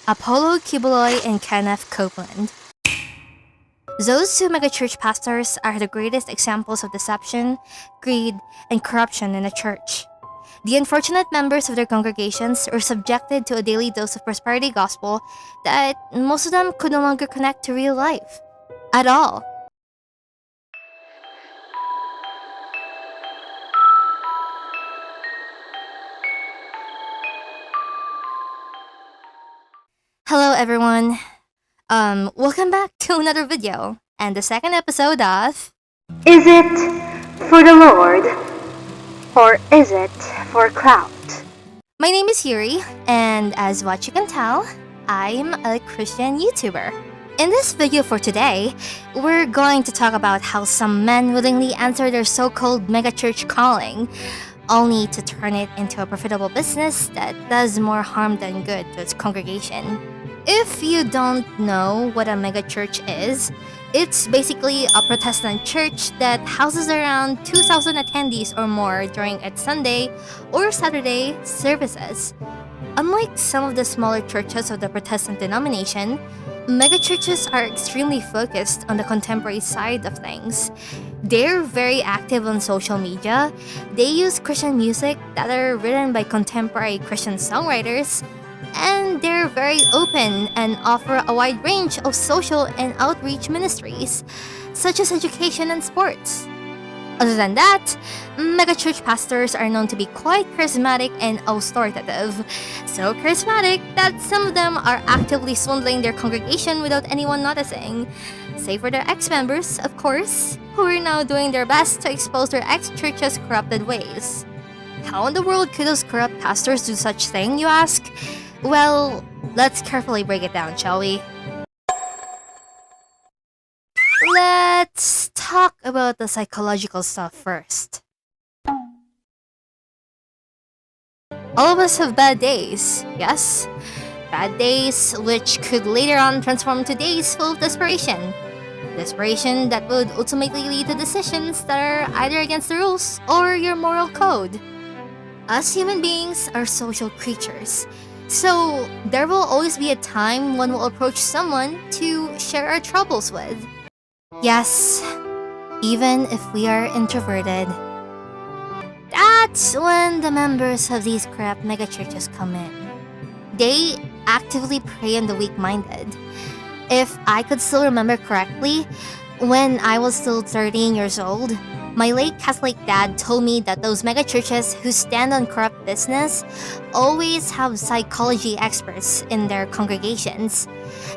Apollo Kibuloy and Kenneth Copeland. Those two megachurch pastors are the greatest examples of deception, greed, and corruption in a church. The unfortunate members of their congregations were subjected to a daily dose of prosperity gospel that most of them could no longer connect to real life at all. Hello everyone. Welcome back to another video and the second episode of Is it for the Lord or is it for clout? My name is Yuri, and as what you can tell, I'm a Christian YouTuber. In this video for today, we're going to talk about how some men willingly answer their so-called megachurch calling, only to turn it into a profitable business that does more harm than good to its congregation. If you don't know what a megachurch is, it's basically a Protestant church that houses around 2,000 attendees or more during its Sunday or Saturday services. Unlike some of the smaller churches of the Protestant denomination, megachurches are extremely focused on the contemporary side of things. They're very active on social media. They use Christian music that are written by contemporary Christian songwriters, and they're very open and offer a wide range of social and outreach ministries, such as education and sports. Other than that, megachurch pastors are known to be quite charismatic and authoritative. So charismatic that some of them are actively swindling their congregation without anyone noticing. Save for their ex-members, of course, who are now doing their best to expose their ex-church's corrupted ways. How in the world could those corrupt pastors do such thing, you ask? Well, let's carefully break it down, shall we? Let's talk about the psychological stuff first. All of us have bad days, yes? Bad days which could later on transform to days full of desperation. Desperation that would ultimately lead to decisions that are either against the rules or your moral code. Us human beings are social creatures. So, there will always be a time when we'll approach someone to share our troubles with. Yes, even if we are introverted. That's when the members of these corrupt megachurches come in. They actively prey on the weak-minded. If I could still remember correctly, when I was still 13 years old, my late Catholic dad told me that those megachurches who stand on corrupt business always have psychology experts in their congregations.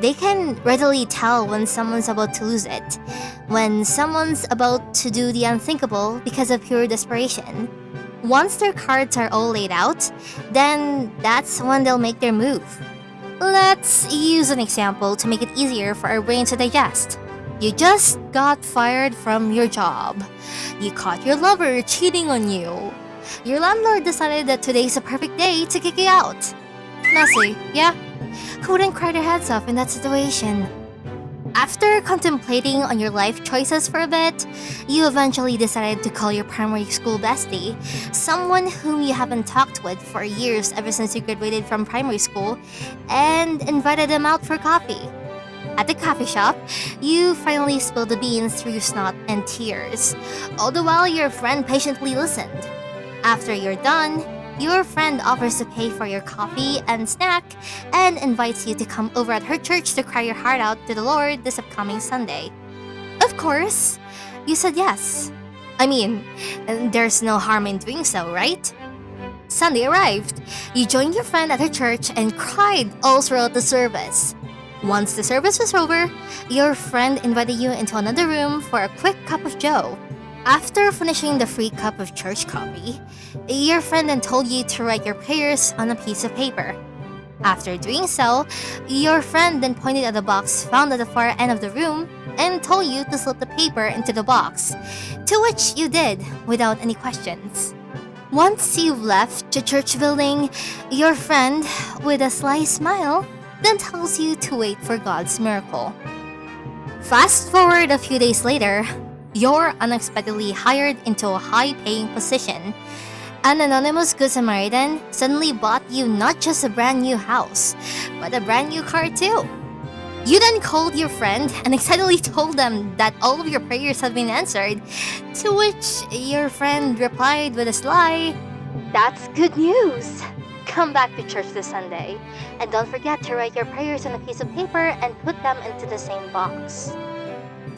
They can readily tell when someone's about to lose it, when someone's about to do the unthinkable because of pure desperation. Once their cards are all laid out, then that's when they'll make their move. Let's use an example to make it easier for our brain to digest. You just got fired from your job. You caught your lover cheating on you. Your landlord decided that today's a perfect day to kick you out. Messy, yeah? Who wouldn't cry their heads off in that situation? After contemplating on your life choices for a bit, you eventually decided to call your primary school bestie, someone whom you haven't talked with for years ever since you graduated from primary school, and invited them out for coffee. At the coffee shop, you finally spilled the beans through snot and tears, all the while your friend patiently listened. After you're done, your friend offers to pay for your coffee and snack and invites you to come over at her church to cry your heart out to the Lord this upcoming Sunday. Of course, you said yes. I mean, there's no harm in doing so, right? Sunday arrived. You joined your friend at her church and cried all throughout the service. Once the service was over, your friend invited you into another room for a quick cup of joe. After finishing the free cup of church coffee, your friend then told you to write your prayers on a piece of paper. After doing so, your friend then pointed at the box found at the far end of the room and told you to slip the paper into the box, to which you did without any questions. Once you've left the church building, your friend, with a sly smile, then tells you to wait for God's miracle. Fast forward a few days later, you're unexpectedly hired into a high-paying position. An anonymous Good Samaritan suddenly bought you not just a brand new house, but a brand new car too. You then called your friend and excitedly told them that all of your prayers have been answered, to which your friend replied with a sly, "That's good news. Come back to church this Sunday, and don't forget to write your prayers on a piece of paper and put them into the same box."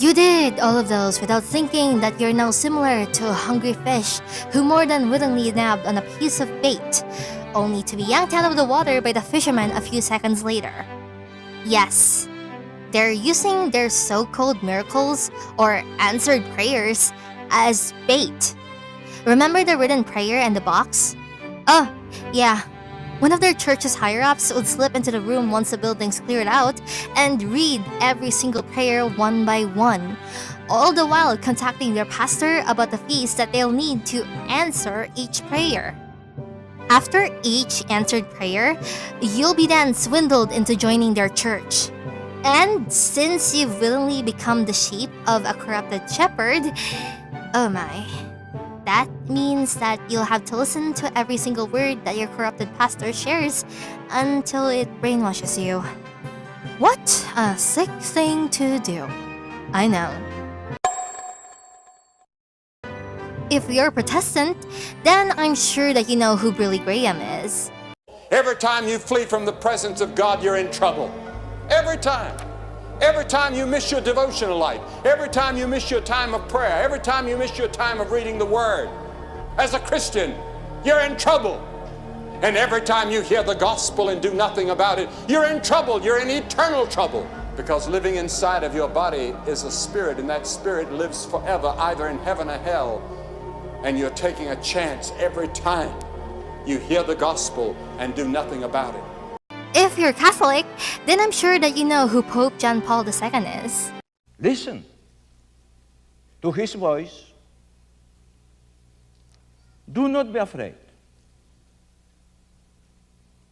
You did all of those without thinking that you're now similar to a hungry fish who more than willingly nabbed on a piece of bait, only to be yanked out of the water by the fisherman a few seconds later. Yes, they're using their so-called miracles or answered prayers as bait. Remember the written prayer and the box? Oh, yeah. One of their church's higher-ups would slip into the room once the building's cleared out and read every single prayer one by one, all the while contacting their pastor about the fees that they'll need to answer each prayer. After each answered prayer, you'll be then swindled into joining their church. And since you've willingly become the sheep of a corrupted shepherd, oh my, that means that you'll have to listen to every single word that your corrupted pastor shares until it brainwashes you. What a sick thing to do. I know. If you're Protestant, then I'm sure that you know who Billy Graham is. Every time you flee from the presence of God, you're in trouble. Every time. Every time you miss your devotional life, every time you miss your time of prayer, every time you miss your time of reading the Word, as a Christian, you're in trouble. And every time you hear the gospel and do nothing about it, you're in trouble. You're in eternal trouble. Because living inside of your body is a spirit, and that spirit lives forever, either in heaven or hell. And you're taking a chance every time you hear the gospel and do nothing about it. If you're Catholic, then I'm sure that you know who Pope John Paul II is. Listen to his voice. Do not be afraid.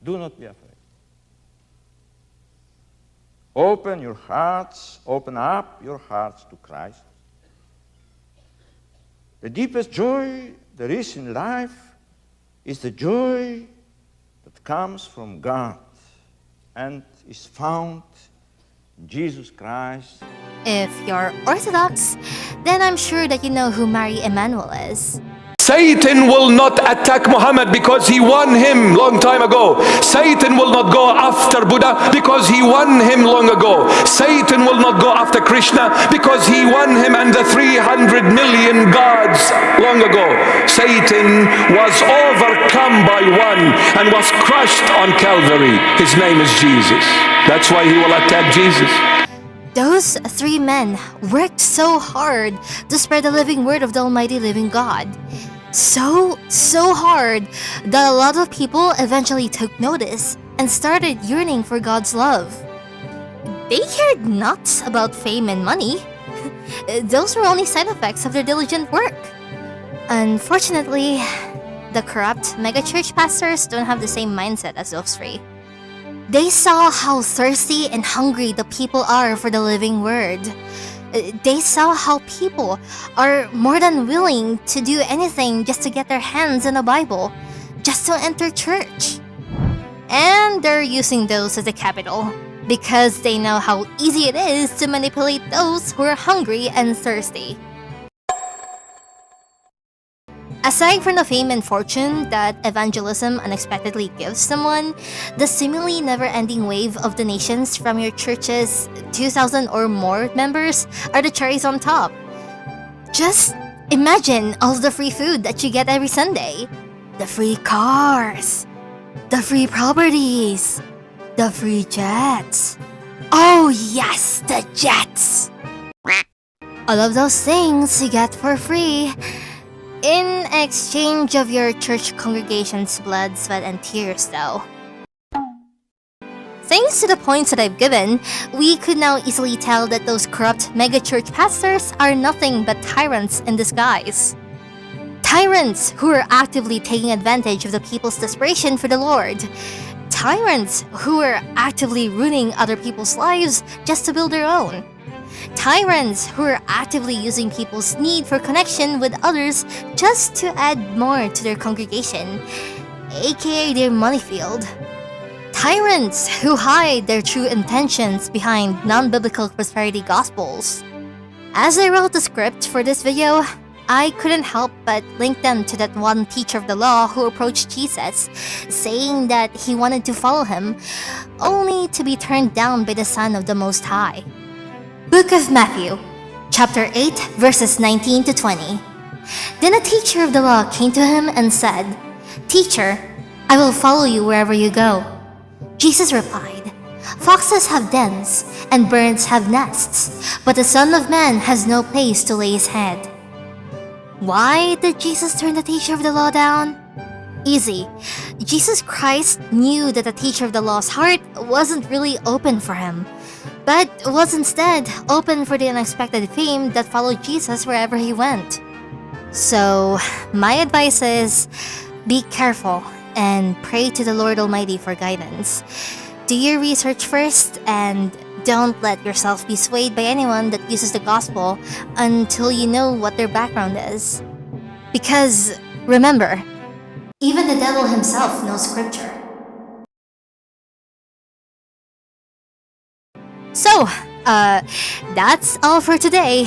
Do not be afraid. Open your hearts, open up your hearts to Christ. The deepest joy there is in life is the joy that comes from God and is found in Jesus Christ. If you're Orthodox, then I'm sure that you know who Mary Emmanuel is. Satan will not attack Muhammad because he won him long time ago. Satan will not go after Buddha because he won him long ago. Satan will not go after Krishna because he won him and the 300 million gods long ago. Satan was overcome by one and was crushed on Calvary. His name is Jesus. That's why he will attack Jesus. Those three men worked so hard to spread the living word of the Almighty Living God. So hard that a lot of people eventually took notice and started yearning for God's love. They cared not about fame and money. Those were only side effects of their diligent work. Unfortunately, the corrupt megachurch pastors don't have the same mindset as those three. They saw how thirsty and hungry the people are for the living word. They saw how people are more than willing to do anything just to get their hands on a Bible, just to enter church. And they're using those as a capital because they know how easy it is to manipulate those who are hungry and thirsty. Aside from the fame and fortune that evangelism unexpectedly gives someone, the seemingly never-ending wave of donations from your church's 2,000 or more members are the cherries on top. Just imagine all the free food that you get every Sunday. The free cars. The free properties. The free jets. Oh yes, the jets! All of those things you get for free in exchange of your church congregation's blood, sweat, and tears, though. Thanks to the points that I've given, we could now easily tell that those corrupt megachurch pastors are nothing but tyrants in disguise. Tyrants who are actively taking advantage of the people's desperation for the Lord. Tyrants who are actively ruining other people's lives just to build their own. Tyrants who are actively using people's need for connection with others just to add more to their congregation, aka their money field. Tyrants who hide their true intentions behind non-biblical prosperity gospels. As I wrote the script for this video, I couldn't help but link them to that one teacher of the law who approached Jesus, saying that he wanted to follow him, only to be turned down by the Son of the Most High. Book of Matthew, chapter 8, verses 19 to 20. Then a teacher of the law came to him and said, "Teacher, I will follow you wherever you go." Jesus replied, "Foxes have dens, and birds have nests, but the Son of Man has no place to lay his head." Why did Jesus turn the teacher of the law down? Easy. Jesus Christ knew that the teacher of the law's heart wasn't really open for him, but was instead open for the unexpected fame that followed Jesus wherever he went. So, my advice is, be careful and pray to the Lord Almighty for guidance. Do your research first and don't let yourself be swayed by anyone that uses the gospel until you know what their background is. Because, remember, even the devil himself knows scripture. So, that's all for today.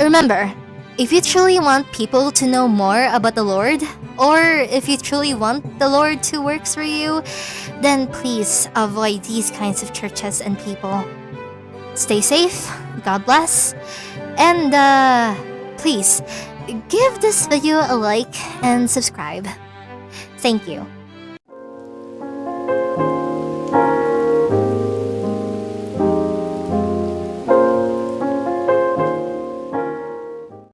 Remember, if you truly want people to know more about the Lord, or if you truly want the Lord to work through you, then please avoid these kinds of churches and people. Stay safe, God bless, and please give this video a like and subscribe. Thank you.